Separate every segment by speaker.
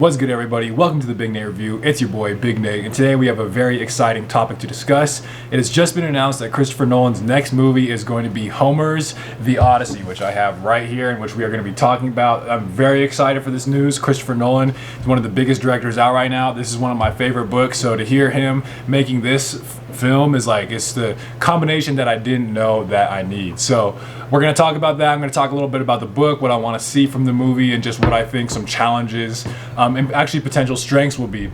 Speaker 1: What's good, everybody? Welcome to the Big Nate Review. It's your boy Big Nate, and today we have a very exciting topic to discuss. It has just been announced that Christopher Nolan's next movie is going to be Homer's The Odyssey, which I have right here and which we are going to be talking about. I'm very excited for this news. Christopher Nolan is one of the biggest directors out right now. This is one of my favorite books, so to hear him making this film is like, it's the combination that I didn't know that I need. So we're going to talk about that. I'm going to talk a little bit about the book, what I want to see from the movie, and just what I think some challenges and actually potential strengths will be,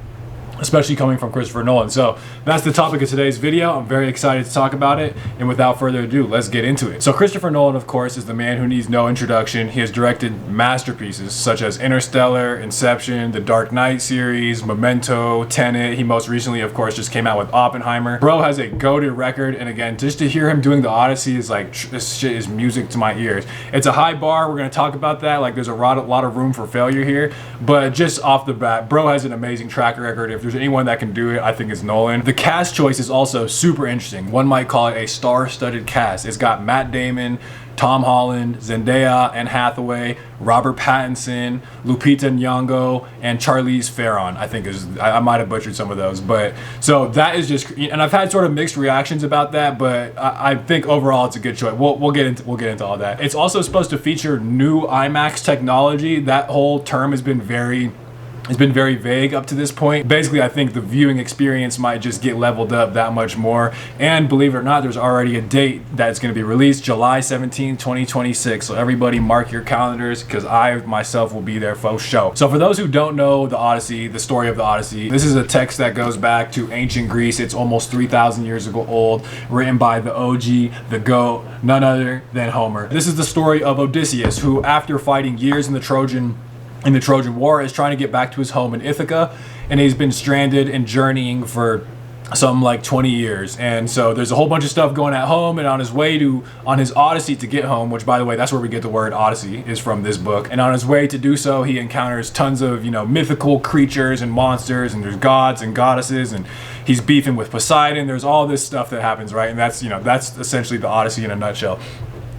Speaker 1: especially coming from Christopher Nolan. So that's the topic of today's video. I'm very excited to talk about it, and without further ado, let's get into it. So Christopher Nolan, of course, is the man who needs no introduction. He has directed masterpieces such as Interstellar, Inception, the Dark Knight series, Memento, Tenet. He most recently, of course, just came out with Oppenheimer. Bro has a goated record, and again, just to hear him doing The Odyssey is like, this shit is music to my ears. It's a high bar. We're going to talk about that. Like, there's a lot of room for failure here, but just off the bat, bro has an amazing track record. If there's anyone that can do it, I think it's Nolan. The cast choice is also super interesting. One might call it a star-studded cast. It's got Matt Damon, Tom Holland, Zendaya, Anne Hathaway, Robert Pattinson, Lupita Nyong'o, and Charlize Theron. I think I might have butchered some of those, but so that is just, and I've had sort of mixed reactions about that, but I think overall it's a good choice. We'll get into all that. It's also supposed to feature new IMAX technology. That whole term has been very vague up to this point. Basically, I think the viewing experience might just get leveled up that much more. And believe it or not, there's already a date that's going to be released, July 17, 2026. So everybody mark your calendars, because I myself will be there for show. So for those who don't know the Odyssey, the story of the Odyssey, this is a text that goes back to ancient Greece. It's almost 3,000 years ago old, written by the OG, the GOAT, none other than Homer. This is the story of Odysseus, who after fighting years in the Trojan War is trying to get back to his home in Ithaca, and he's been stranded and journeying for something like 20 years. And so there's a whole bunch of stuff going at home, and on his Odyssey to get home, which by the way, that's where we get the word Odyssey, is from this book. And on his way to do so, he encounters tons of, mythical creatures and monsters, and there's gods and goddesses, and he's beefing with Poseidon. There's all this stuff that happens, right? And that's essentially the Odyssey in a nutshell.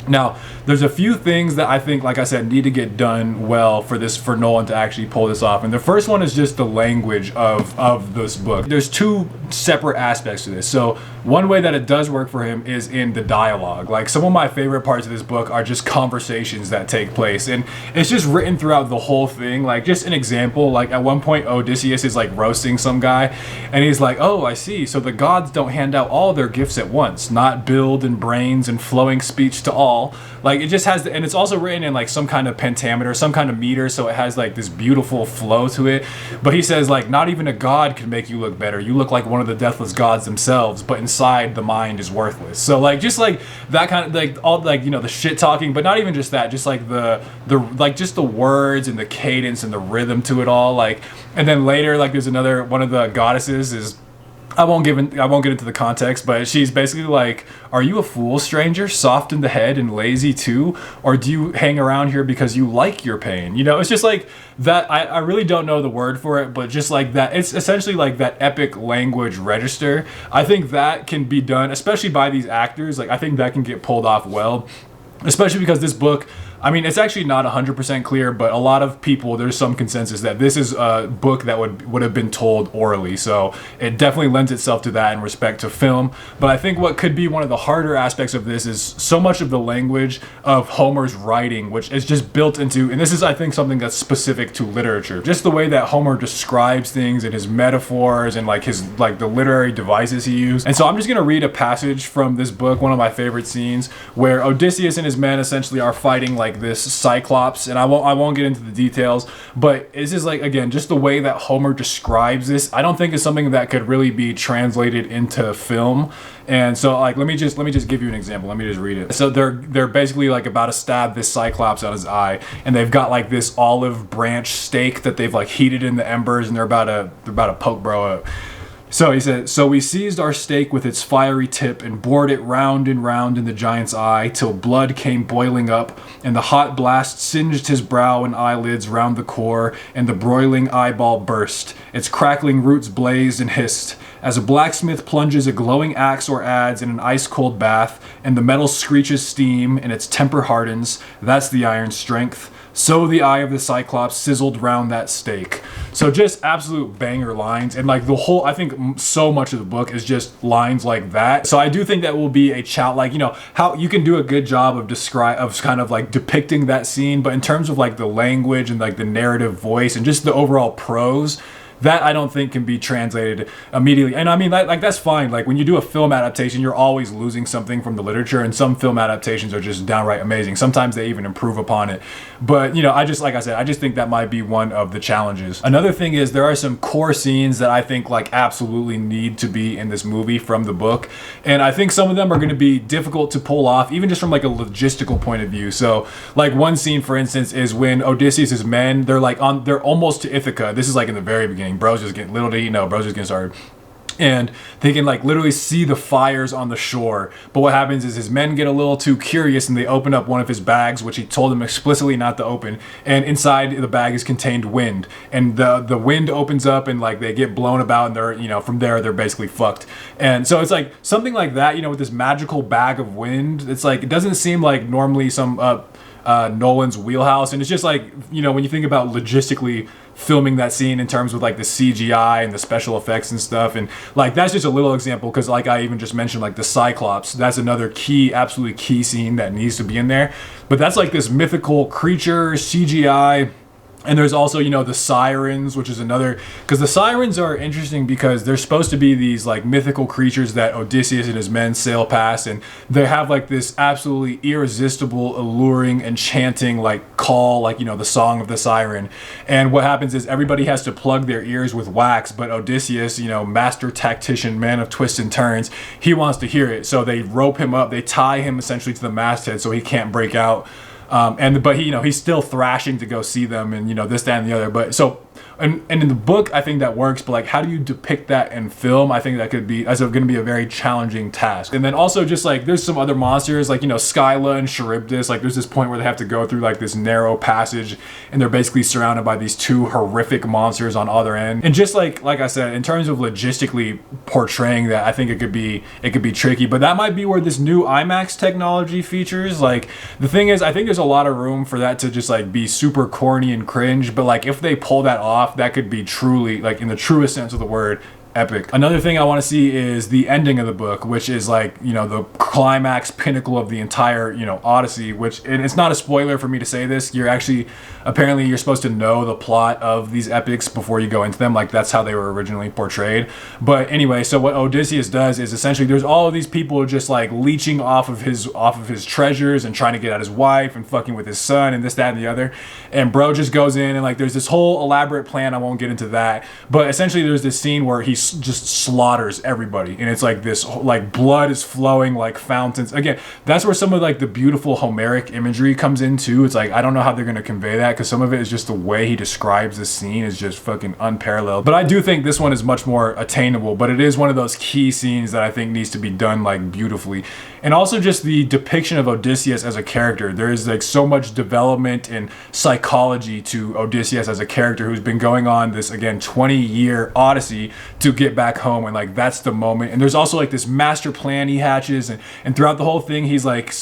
Speaker 1: Now, there's a few things that I think, like I said, need to get done well for Nolan to actually pull this off. And the first one is just the language of this book. There's two separate aspects to this. So one way that it does work for him is in the dialogue. Like, some of my favorite parts of this book are just conversations that take place. And it's just written throughout the whole thing. Like, just an example, like at one point Odysseus is like roasting some guy, and he's like, oh, I see. So the gods don't hand out all their gifts at once, not build and brains and flowing speech to all. Like, it just has and it's also written in like some kind of pentameter, some kind of meter, so it has like this beautiful flow to it. But he says, like, not even a god can make you look better. You look like one of the deathless gods themselves, but inside the mind is worthless. So like, just like that kind of like all like, the shit talking, but not even just that, just like the like just the words and the cadence and the rhythm to it all. Like, and then later, like, there's another one of the goddesses is, I won't get into the context, but she's basically like, are you a fool, stranger, soft in the head and lazy too? Or do you hang around here because you like your pain? It's just like that. I really don't know the word for it, but just like that, it's essentially like that epic language register. I think that can be done, especially by these actors. Like, I think that can get pulled off well, especially because this book, I mean, it's actually not 100% clear, but a lot of people, there's some consensus that this is a book that would have been told orally. So it definitely lends itself to that in respect to film. But I think what could be one of the harder aspects of this is so much of the language of Homer's writing, which is just built into, and this is, I think, something that's specific to literature. Just the way that Homer describes things and his metaphors and like the literary devices he used. And so I'm just going to read a passage from this book, one of my favorite scenes, where Odysseus and his men essentially are fighting like this Cyclops, and I won't get into the details, but this is like, again, just the way that Homer describes this, I don't think is something that could really be translated into film. And so, like, let me just give you an example. Let me just read it. So they're basically like about to stab this Cyclops on his eye, and they've got like this olive branch steak that they've like heated in the embers, and they're about to poke bro up. So he said, so we seized our stake with its fiery tip and bored it round and round in the giant's eye till blood came boiling up, and the hot blast singed his brow and eyelids round the core, and the broiling eyeball burst. Its crackling roots blazed and hissed. As a blacksmith plunges a glowing axe or adze in an ice-cold bath, and the metal screeches steam and its temper hardens, that's the iron's strength. So the eye of the Cyclops sizzled round that stake. So just absolute banger lines, and like the whole, I think so much of the book is just lines like that. So I do think that will be a challenge, like, you know, how you can do a good job of kind of like depicting that scene, but in terms of like the language and like the narrative voice and just the overall prose, that I don't think can be translated immediately. And I mean, like that's fine. Like when you do a film adaptation, you're always losing something from the literature, and some film adaptations are just downright amazing. Sometimes they even improve upon it. But, you know, like I said, I just think that might be one of the challenges. Another thing is there are some core scenes that I think like absolutely need to be in this movie from the book. And I think some of them are going to be difficult to pull off, even just from like a logistical point of view. So like one scene, for instance, is when Odysseus' men, they're almost to Ithaca. This is like in the very beginning. Bro's just getting, little did he know, bro's just getting started. And they can like literally see the fires on the shore. But what happens is his men get a little too curious and they open up one of his bags, which he told them explicitly not to open. And inside the bag is contained wind. And the wind opens up and like they get blown about, and they're, you know, from there they're basically fucked. And so it's like something like that, you know, with this magical bag of wind. It's like, it doesn't seem like normally some Nolan's wheelhouse. And it's just like, you know, when you think about logistically filming that scene in terms of like the CGI and the special effects and stuff, and like that's just a little example, because like I even just mentioned, like the Cyclops, that's another key, absolutely key scene that needs to be in there. But that's like this mythical creature, CGI. And there's also, you know, the Sirens, which is another, because the Sirens are interesting because they're supposed to be these like mythical creatures that Odysseus and his men sail past, and they have like this absolutely irresistible, alluring, enchanting like call, like, you know, the song of the siren. And what happens is everybody has to plug their ears with wax, but Odysseus, you know, master tactician, man of twists and turns, he wants to hear it. So they rope him up, they tie him essentially to the masthead so he can't break out. But he, you know, he's still thrashing to go see them, and, you know, this, that, and the other. But so, and in the book, I think that works. But like, how do you depict that in film? I think that's going to be a very challenging task. And then also just like, there's some other monsters, like, you know, Skyla and Charybdis. Like, there's this point where they have to go through like this narrow passage, and they're basically surrounded by these two horrific monsters on other end. And just like I said, in terms of logistically portraying that, I think it could be tricky. But that might be where this new IMAX technology features. Like, the thing is, I think there's a lot of room for that to just like be super corny and cringe, but like if they pull that off, that could be truly, like, in the truest sense of the word, epic. Another thing I want to see is the ending of the book, which is like, you know, the climax pinnacle of the entire, you know, Odyssey, which, and it's not a spoiler for me to say this, apparently you're supposed to know the plot of these epics before you go into them. Like, that's how they were originally portrayed. But anyway, so what Odysseus does is essentially there's all of these people just like leeching off of his treasures and trying to get at his wife and fucking with his son and this, that, and the other. And bro just goes in and like there's this whole elaborate plan. I won't get into that. But essentially there's this scene where he just slaughters everybody, and it's like this, like, blood is flowing like fountains. Again, that's where some of like the beautiful Homeric imagery comes in too. It's like, I don't know how they're going to convey that, because some of it is just the way he describes the scene is just fucking unparalleled. But I do think this one is much more attainable, but it is one of those key scenes that I think needs to be done like beautifully. And also just the depiction of Odysseus as a character. There is like so much development and psychology to Odysseus as a character who's been going on this, again, 20-year odyssey to get back home, and like that's the moment. And there's also like this master plan he hatches, and throughout the whole thing he's like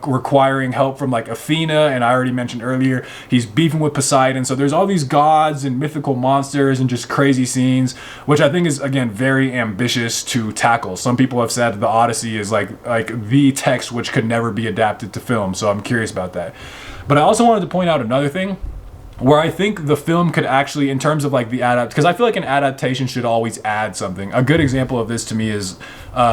Speaker 1: requiring help from like Athena, and I already mentioned earlier he's beefing with Poseidon. So there's all these gods and mythical monsters and just crazy scenes, which I think is, again, very ambitious to tackle. Some people have said the Odyssey is like the text which could never be adapted to film, so I'm curious about that. But I also wanted to point out another thing where I think the film could actually, in terms of like the because I feel like an adaptation should always add something. A good example of this to me is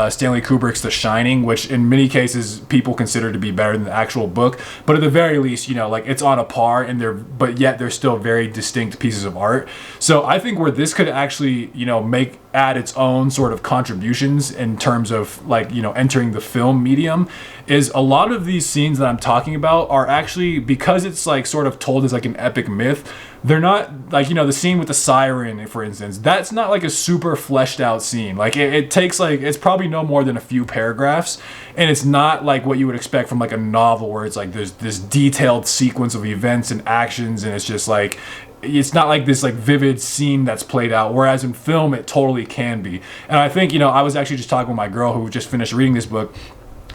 Speaker 1: Stanley Kubrick's The Shining, which in many cases people consider to be better than the actual book, but at the very least, you know, like it's on a par, and but yet they're still very distinct pieces of art. So I think where this could actually, you know, add its own sort of contributions in terms of like, you know, entering the film medium, is a lot of these scenes that I'm talking about are actually, because it's like sort of told as like an epic myth, they're not like, you know, the scene with the siren, for instance, that's not like a super fleshed out scene. Like it takes like, it's probably no more than a few paragraphs, and it's not like what you would expect from like a novel where it's like there's this detailed sequence of events and actions, and it's just like, it's not like this like vivid scene that's played out, whereas in film it totally can be. And I think, you know, I was actually just talking with my girl who just finished reading this book,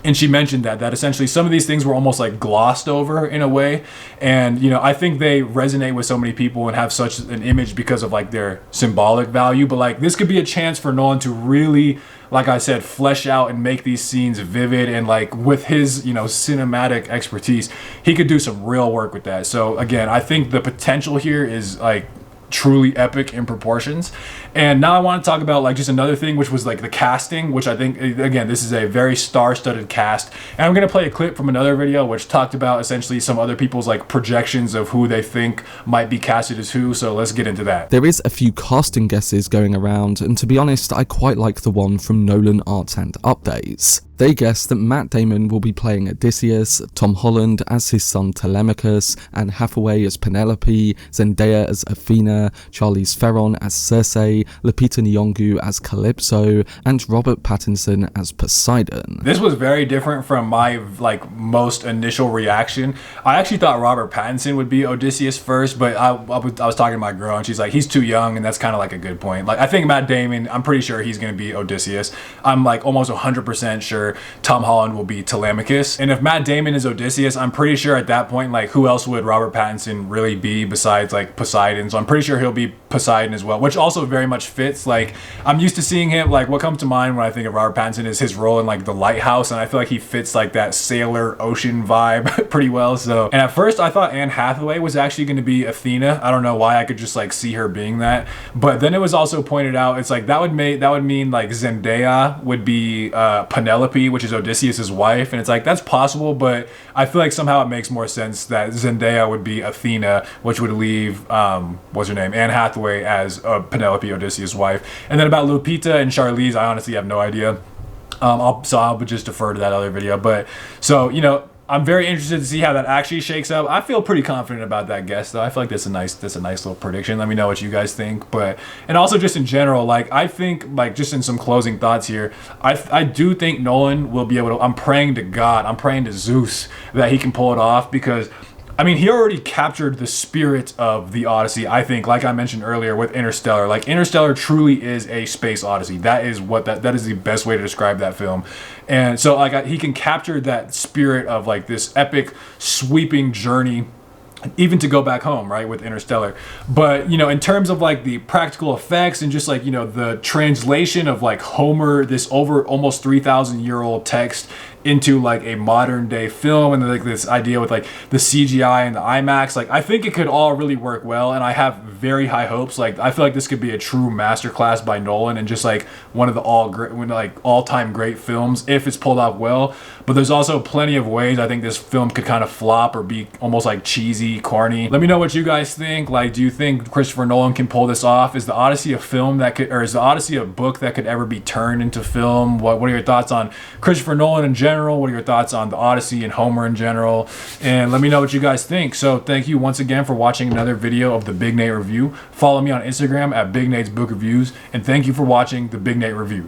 Speaker 1: And she mentioned that essentially some of these things were almost like glossed over in a way. And, you know, I think they resonate with so many people and have such an image because of like their symbolic value. But like this could be a chance for Nolan to really, like I said, flesh out and make these scenes vivid. And like with his, you know, cinematic expertise, he could do some real work with that. So again, I think the potential here is like truly epic in proportions. And now I want to talk about like just another thing, which was like the casting, which I think, again, this is a very star-studded cast. And I'm going to play a clip from another video which talked about essentially some other people's like projections of who they think might be casted as who. So let's get into that.
Speaker 2: There is a few casting guesses going around, and to be honest, I quite like the one from Nolan Arts and Updates. They guess that Matt Damon will be playing Odysseus, Tom Holland as his son Telemachus, Anne Hathaway as Penelope, Zendaya as Athena, Charlize Theron as Circe, Lupita Nyong'o as Calypso, and Robert Pattinson as Poseidon.
Speaker 1: This was very different from my like most initial reaction. I actually thought Robert Pattinson would be Odysseus first, but I was talking to my girl and she's like, he's too young, and that's kind of like a good point. Like I think Matt Damon, I'm pretty sure he's going to be Odysseus. I'm like almost 100% sure Tom Holland will be Telemachus. And if Matt Damon is Odysseus, I'm pretty sure at that point, like who else would Robert Pattinson really be besides like Poseidon? So I'm pretty sure he'll be Poseidon as well, which also very much fits. Like I'm used to seeing him, like what comes to mind when I think of Robert Pattinson is his role in like The Lighthouse, and I feel like he fits like that sailor ocean vibe pretty well. So, and at first I thought Anne Hathaway was actually going to be Athena. I don't know why, I could just like see her being that. But then it was also pointed out, it's like that would mean like Zendaya would be Penelope, which is Odysseus's wife, and it's like that's possible, but I feel like somehow it makes more sense that Zendaya would be Athena, which would leave what's her name, Anne Hathaway as Penelope, Odysseus' wife. And then about Lupita and Charlize, I honestly have no idea. I'll just defer to that other video. But so, you know, I'm very interested to see how that actually shakes up. I feel pretty confident about that guess, though. I feel like that's a nice little prediction. Let me know what you guys think. But, and also just in general, like I think, like just in some closing thoughts here, I do think Nolan will be able to. I'm praying to God, I'm praying to Zeus that he can pull it off, because I mean, he already captured the spirit of the Odyssey, I think, like I mentioned earlier with Interstellar. Like Interstellar truly is a space odyssey. That is what that is the best way to describe that film. And so like he can capture that spirit of like this epic sweeping journey, even to go back home, right, with Interstellar. But, you know, in terms of like the practical effects and just like, you know, the translation of like Homer, this over almost 3,000-year-old text into like a modern day film, and like this idea with like the CGI and the IMAX, like I think it could all really work well, and I have very high hopes. Like I feel like this could be a true masterclass by Nolan, and just like one of the all-time great films if it's pulled off well. But there's also plenty of ways I think this film could kind of flop or be almost like cheesy, corny. Let me know what you guys think. Like, do you think Christopher Nolan can pull this off? Is the Odyssey a film that could, or is the Odyssey a book that could ever be turned into film? What are your thoughts on Christopher Nolan in general? What are your thoughts on the Odyssey and Homer in general? And let me know what you guys think. So thank you once again for watching another video of the Big Nate Review. Follow me on Instagram at Big Nate's Book Reviews, and thank you for watching the Big Nate Review.